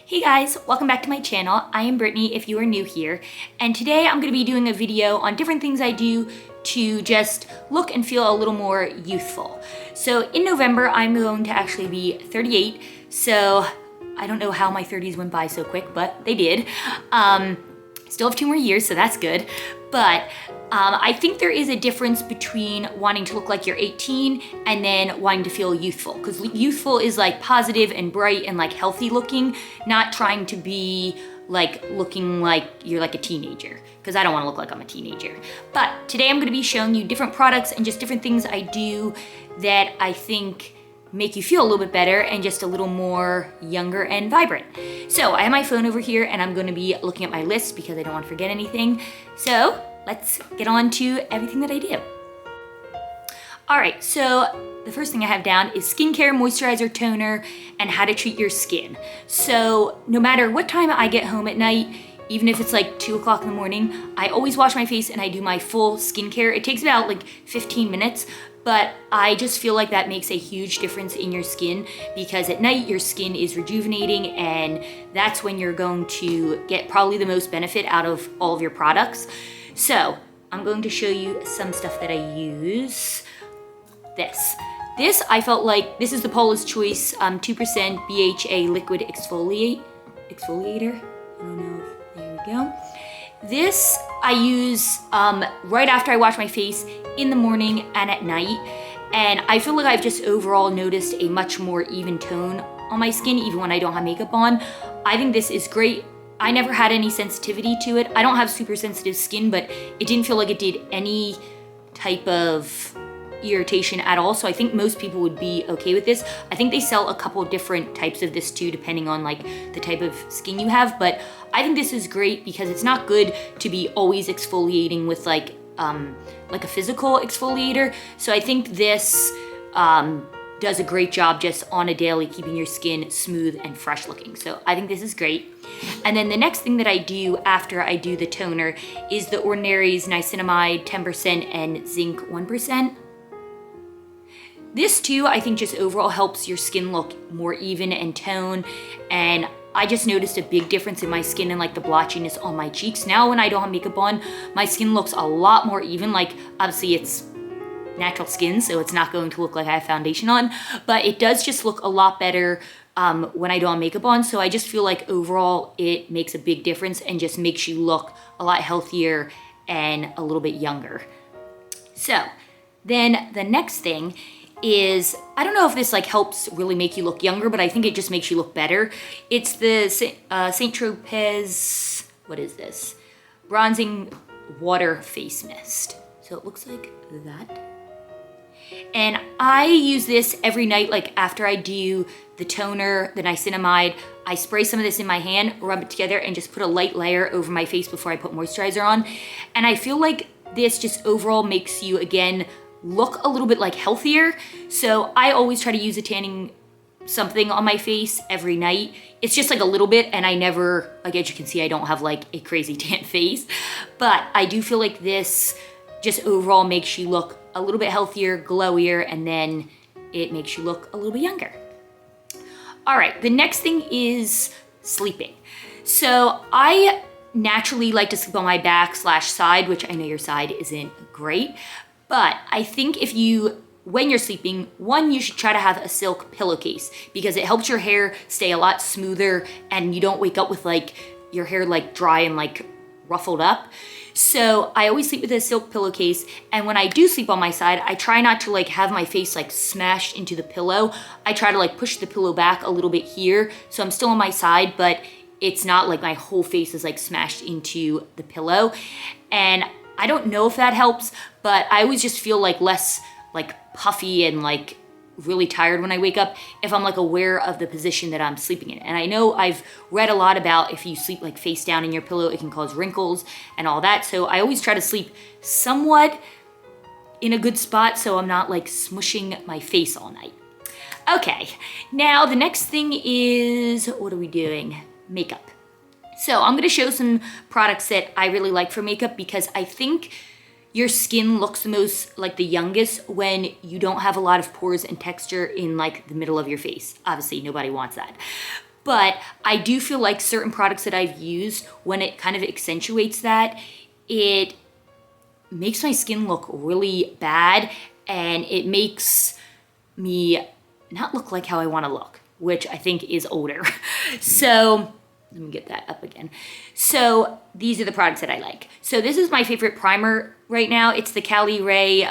Hey guys, welcome back to my channel. I am Brittany if you are new here, and today I'm going to be doing a video on different things I do to just look and feel a little more youthful. So in November, I'm going to actually be 38, so I don't know how my 30s went by so quick, but they did. Still have 2 more years, so that's good. But I think there is a difference between wanting to look like you're 18 and then wanting to feel youthful. Because youthful is like positive and bright and like healthy looking, not trying to be like looking like you're like a teenager. Because I don't want to look like I'm a teenager. But today I'm going to be showing you different products and just different things I do that I think make you feel a little bit better and just a little more younger and vibrant. So I have my phone over here and I'm going to be looking at my list because I don't want to forget anything. So let's get on to everything that I do. All right, so the first thing I have down is skincare, moisturizer, toner, and how to treat your skin. So no matter what time I get home at night, even if it's like 2 o'clock in the morning, I always wash my face and I do my full skincare. It takes about like 15 minutes, but I just feel like that makes a huge difference in your skin because at night your skin is rejuvenating and that's when you're going to get probably the most benefit out of all of your products. So I'm going to show you some stuff that I use. This I felt like, this is the Paula's Choice 2% BHA liquid exfoliator. I don't know if, there we go. This I use right after I wash my face in the morning and at night. And I feel like I've just overall noticed a much more even tone on my skin, even when I don't have makeup on. I think this is great. I never had any sensitivity to it. I don't have super sensitive skin, but it didn't feel like it did any type of irritation at all. So I think most people would be okay with this. I think they sell a couple different types of this too, depending on like the type of skin you have. But I think this is great because it's not good to be always exfoliating with like a physical exfoliator. So I think this does a great job just on a daily, keeping your skin smooth and fresh looking. So I think this is great. And then the next thing that I do after I do the toner is the Ordinary's niacinamide 10% and zinc 1%. This too, I think just overall helps your skin look more even and tone. And I just noticed a big difference in my skin and like the blotchiness on my cheeks. Now when I don't have makeup on, my skin looks a lot more even. Like obviously it's natural skin, so it's not going to look like I have foundation on, but it does just look a lot better when I don't have makeup on. So I just feel like overall it makes a big difference and just makes you look a lot healthier and a little bit younger. So then the next thing is, I don't know if this like helps really make you look younger, but I think it just makes you look better. It's the Saint Tropez, what is this? Bronzing Water Face Mist. So it looks like that. And I use this every night, like after I do the toner, the niacinamide, I spray some of this in my hand, rub it together, and just put a light layer over my face before I put moisturizer on. And I feel like this just overall makes you, again, look a little bit like healthier. So I always try to use a tanning something on my face every night. It's just like a little bit, and I never, like as you can see, I don't have like a crazy tan face. But I do feel like this just overall makes you look a little bit healthier, glowier, and then it makes you look a little bit younger. All right, the next thing is sleeping. So I naturally like to sleep on my back / side, which I know your side isn't great, but I think when you're sleeping, one, you should try to have a silk pillowcase because it helps your hair stay a lot smoother and you don't wake up with like your hair like dry and like ruffled up. So I always sleep with a silk pillowcase, and when I do sleep on my side, I try not to like have my face like smashed into the pillow. I try to like push the pillow back a little bit here, so I'm still on my side, but it's not like my whole face is like smashed into the pillow. And I don't know if that helps, but I always just feel like less like puffy and like really tired when I wake up if I'm like aware of the position that I'm sleeping in. And I know I've read a lot about if you sleep like face down in your pillow, it can cause wrinkles and all that. So I always try to sleep somewhat in a good spot so I'm not like smushing my face all night. Okay, now the next thing is, what are we doing? Makeup. So I'm gonna show some products that I really like for makeup because I think your skin looks the most like the youngest when you don't have a lot of pores and texture in like the middle of your face. Obviously, nobody wants that. but I do feel like certain products that I've used, when it kind of accentuates that, it makes my skin look really bad, and it makes me not look like how I want to look, which I think is older. So let me get that up again. So these are the products that I like. So this is my favorite primer right now. It's the Cali Ray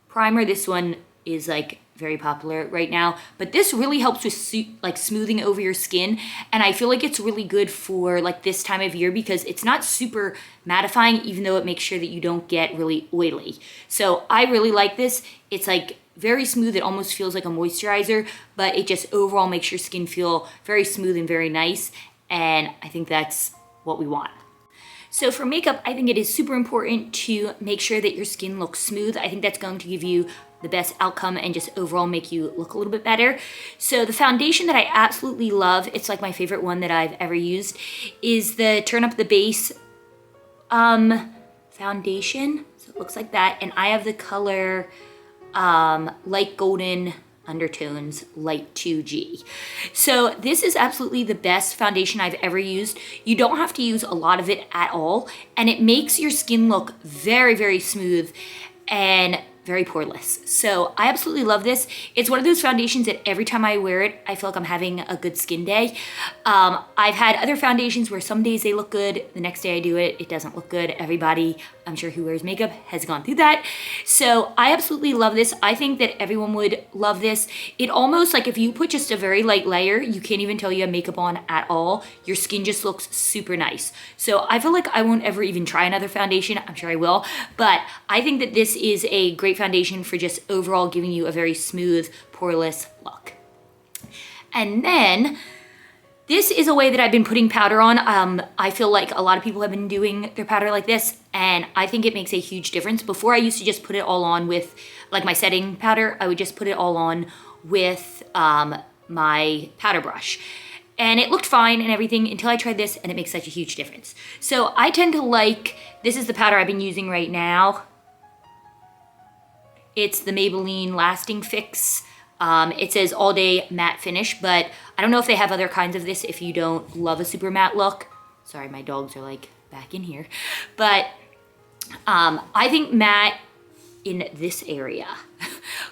primer. This one is like very popular right now, but this really helps with like smoothing over your skin. And I feel like it's really good for like this time of year because it's not super mattifying, even though it makes sure that you don't get really oily. So I really like this. It's like very smooth. It almost feels like a moisturizer, but it just overall makes your skin feel very smooth and very nice. And I think that's what we want. So for makeup, I think it is super important to make sure that your skin looks smooth. I think that's going to give you the best outcome and just overall make you look a little bit better. So the foundation that I absolutely love, it's like my favorite one that I've ever used, is the Turn Up the Base foundation. So it looks like that. And I have the color light golden undertones, light 2G. So this is absolutely the best foundation I've ever used. You don't have to use a lot of it at all, and it makes your skin look very, very smooth and very poreless. So I absolutely love this. It's one of those foundations that every time I wear it, I feel like I'm having a good skin day. I've had other foundations where some days they look good, the next day I do it, it doesn't look good. Everybody, I'm sure, who wears makeup has gone through that. So I absolutely love this. I think that everyone would love this. It almost, like, if you put just a very light layer, you can't even tell you have makeup on at all. Your skin just looks super nice. So I feel like I won't ever even try another foundation. I'm sure I will, but I think that this is a great foundation for just overall giving you a very smooth, poreless look. And then this is a way that I've been putting powder on. I feel like a lot of people have been doing their powder like this, and I think it makes a huge difference. Before, I used to just put it all on with like my setting powder. I would just put it all on with my powder brush. And it looked fine and everything until I tried this, and it makes such a huge difference. So I tend to like, this is the powder I've been using right now. It's the Maybelline Lasting Fix. It says all day matte finish, but I don't know if they have other kinds of this if you don't love a super matte look. Sorry, my dogs are like back in here. But I think matte in this area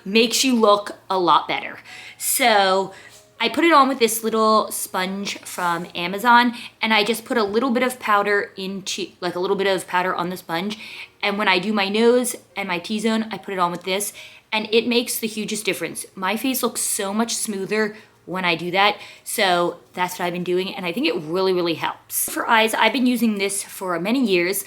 makes you look a lot better. So I put it on with this little sponge from Amazon, and I just put a little bit of powder into, like a little bit of powder on the sponge. And when I do my nose and my T-zone, I put it on with this, and it makes the hugest difference. My face looks so much smoother when I do that. So that's what I've been doing, and I think it really, really helps. For eyes, I've been using this for many years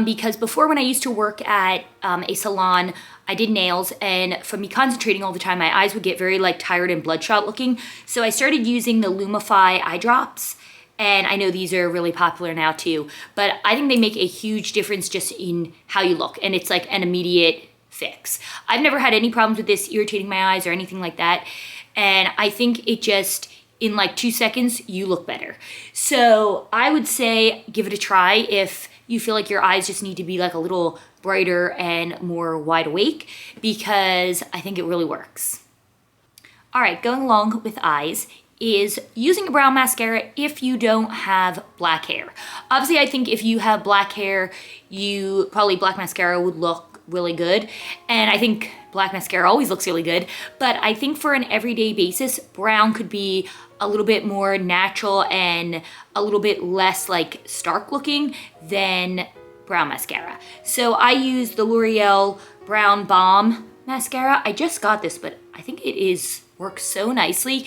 because before, when I used to work at a salon, I did nails, and from me concentrating all the time, my eyes would get very like tired and bloodshot looking. So I started using the Lumify eye drops. And I know these are really popular now too, but I think they make a huge difference just in how you look, and it's like an immediate fix. I've never had any problems with this irritating my eyes or anything like that, and I think it just, in like 2 seconds, you look better. So I would say give it a try if you feel like your eyes just need to be like a little brighter and more wide awake, because I think it really works. All right, going along with eyes is using a brown mascara if you don't have black hair. Obviously, I think if you have black hair, probably black mascara would look really good. And I think black mascara always looks really good. But I think for an everyday basis, brown could be a little bit more natural and a little bit less like stark looking than brown mascara. So I use the L'Oreal Brown Balm mascara. I just got this, but I think it works so nicely.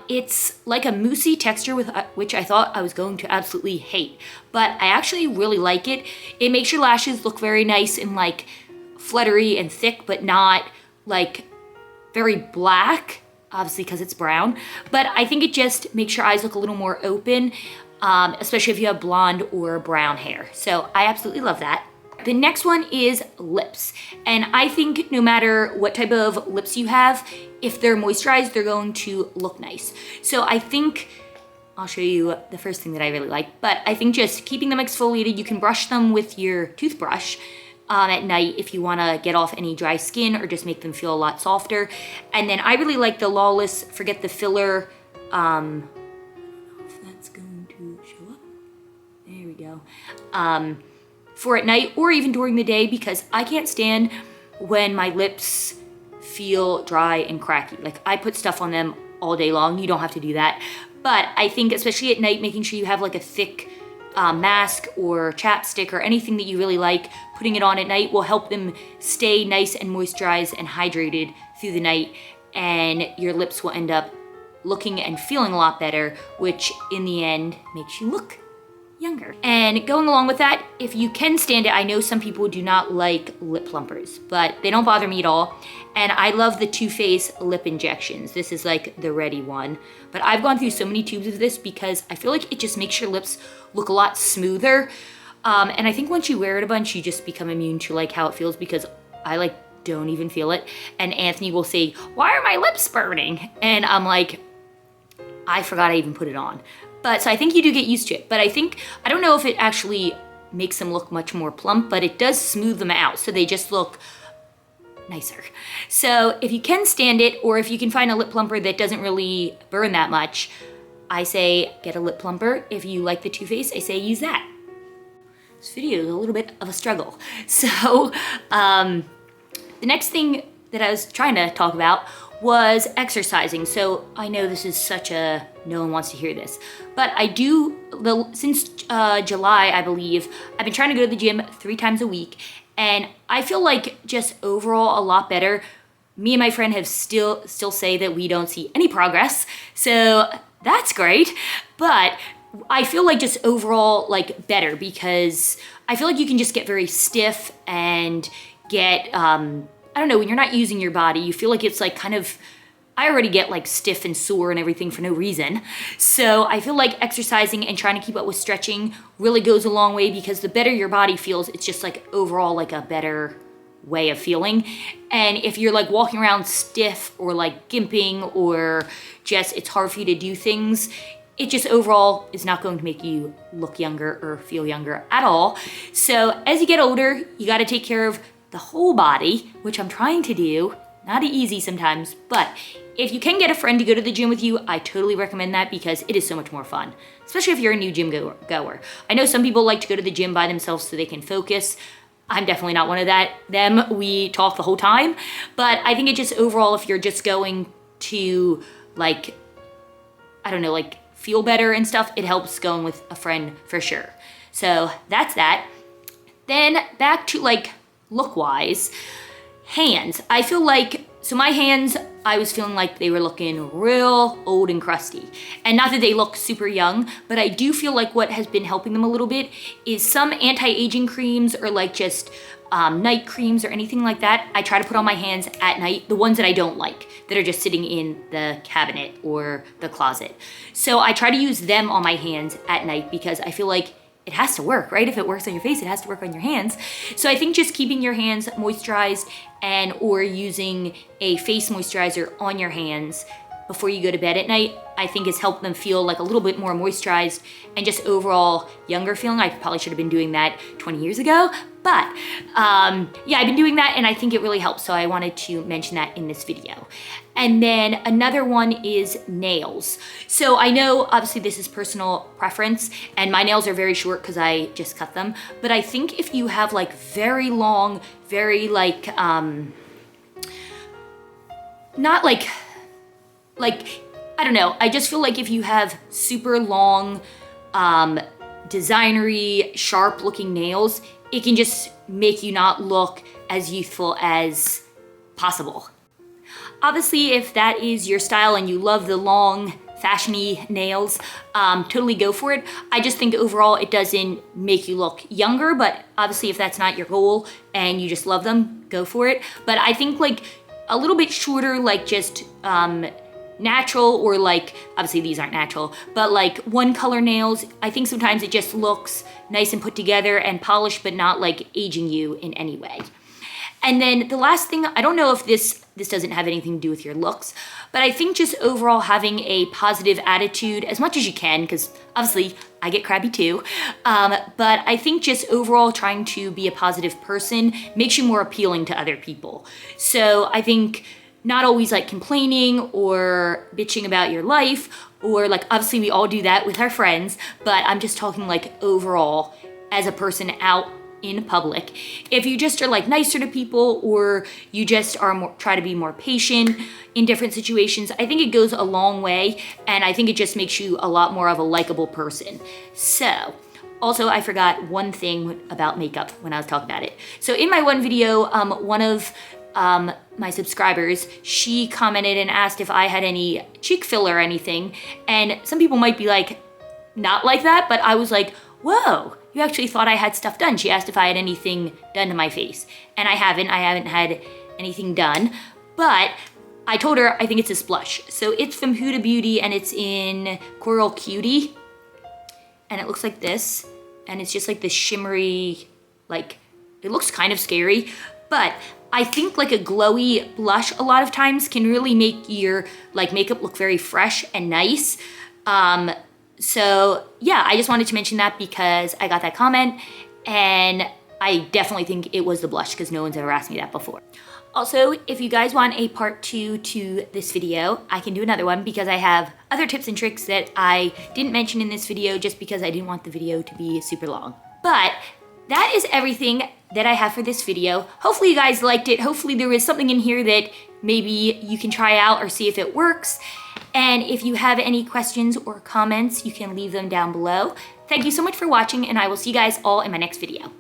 It's like a moussey texture, which I thought I was going to absolutely hate, but I actually really like it. It makes your lashes look very nice and like fluttery and thick, but not like very black, obviously because it's brown. But I think it just makes your eyes look a little more open, especially if you have blonde or brown hair. So I absolutely love that. The next one is lips. And I think no matter what type of lips you have, if they're moisturized, they're going to look nice. So I think, I'll show you the first thing that I really like, but I think just keeping them exfoliated, you can brush them with your toothbrush at night if you wanna get off any dry skin or just make them feel a lot softer. And then I really like the Lawless Forget the Filler for at night or even during the day, because I can't stand when my lips feel dry and cracky. Like, I put stuff on them all day long. You don't have to do that. But I think especially at night, making sure you have like a thick mask or chapstick or anything that you really like, putting it on at night will help them stay nice and moisturized and hydrated through the night, and your lips will end up looking and feeling a lot better, which in the end makes you look younger. And going along with that, if you can stand it, I know some people do not like lip plumpers, but they don't bother me at all. And I love the Too Faced lip injections. This is like the ready one. But I've gone through so many tubes of this because I feel like it just makes your lips look a lot smoother. And I think once you wear it a bunch, you just become immune to like how it feels, because I like don't even feel it. And Anthony will say, "Why are my lips burning?" And I'm like, I forgot I even put it on. But so I think you do get used to it. But I don't know if it actually makes them look much more plump, but it does smooth them out, so they just look nicer. So if you can stand it, or if you can find a lip plumper that doesn't really burn that much, I say get a lip plumper. If you like the Too Faced, I say use that. This video is a little bit of a struggle. So the next thing that I was trying to talk about was exercising. So I know this is such a, no one wants to hear this, but I do, since July, I believe, I've been trying to go to the gym 3 times a week, and I feel like just overall a lot better. Me and my friend have still say that we don't see any progress, so that's great, but I feel like just overall like better, because I feel like you can just get very stiff and get, I don't know, when you're not using your body, you feel like it's like kind of, I already get like stiff and sore and everything for no reason. So I feel like exercising and trying to keep up with stretching really goes a long way, because the better your body feels, it's just like overall like a better way of feeling. And if you're like walking around stiff or like gimping, or just it's hard for you to do things, it just overall is not going to make you look younger or feel younger at all. So as you get older, you got to take care of the whole body, which I'm trying to do. Not easy sometimes, but if you can get a friend to go to the gym with you, I totally recommend that, because it is so much more fun, especially if you're a new gym goer. I know some people like to go to the gym by themselves so they can focus. I'm definitely not one of them. We talk the whole time, but I think it just overall, if you're just going to like, I don't know, like feel better and stuff, it helps going with a friend for sure. So that's that. Then back to like look-wise, hands. I feel like, so my hands, I was feeling like they were looking real old and crusty. And not that they look super young, but I do feel like what has been helping them a little bit is some anti-aging creams, or like just night creams or anything like that. I try to put on my hands at night, the ones that I don't like, that are just sitting in the cabinet or the closet. So I try to use them on my hands at night, because I feel like it has to work, right? If it works on your face, it has to work on your hands. So I think just keeping your hands moisturized, and or using a face moisturizer on your hands before you go to bed at night, I think has helped them feel like a little bit more moisturized and just overall younger feeling. I probably should have been doing that 20 years ago, but yeah, I've been doing that and I think it really helps. So I wanted to mention that in this video. And then another one is nails. So I know obviously this is personal preference, and my nails are very short because I just cut them. But I think if you have like very long, very like, not like, I don't know. I just feel like if you have super long, designery, sharp looking nails, it can just make you not look as youthful as possible. Obviously, if that is your style and you love the long, fashiony nails, totally go for it. I just think overall it doesn't make you look younger, but obviously if that's not your goal and you just love them, go for it. But I think like a little bit shorter, like just natural, or like, obviously these aren't natural, but like one color nails, I think sometimes it just looks nice and put together and polished, but not like aging you in any way. And then the last thing, I don't know if this doesn't have anything to do with your looks, but I think just overall having a positive attitude as much as you can, because obviously I get crabby too, but I think just overall trying to be a positive person makes you more appealing to other people. So I think not always like complaining or bitching about your life, or like obviously we all do that with our friends, but I'm just talking like overall as a person out in public. If you just are like nicer to people, or you just are try to be more patient in different situations, I think it goes a long way, and I think it just makes you a lot more of a likable person. So, also I forgot one thing about makeup when I was talking about it. So in my one video, one of my subscribers, she commented and asked if I had any cheek filler or anything, and some people might be like, not like that, but I was like, whoa, you actually thought I had stuff done. She asked if I had anything done to my face, and I haven't had anything done, but I told her I think it's this blush. So it's from Huda Beauty, and it's in Coral Cutie, and it looks like this, and it's just like this shimmery, like, it looks kind of scary, but I think like a glowy blush a lot of times can really make your like makeup look very fresh and nice. So yeah, I just wanted to mention that because I got that comment, and I definitely think it was the blush because no one's ever asked me that before. Also, if you guys want a part 2 to this video, I can do another one because I have other tips and tricks that I didn't mention in this video just because I didn't want the video to be super long. But that is everything that I have for this video. Hopefully you guys liked it. Hopefully there was something in here that maybe you can try out or see if it works. And if you have any questions or comments, you can leave them down below. Thank you so much for watching, and I will see you guys all in my next video.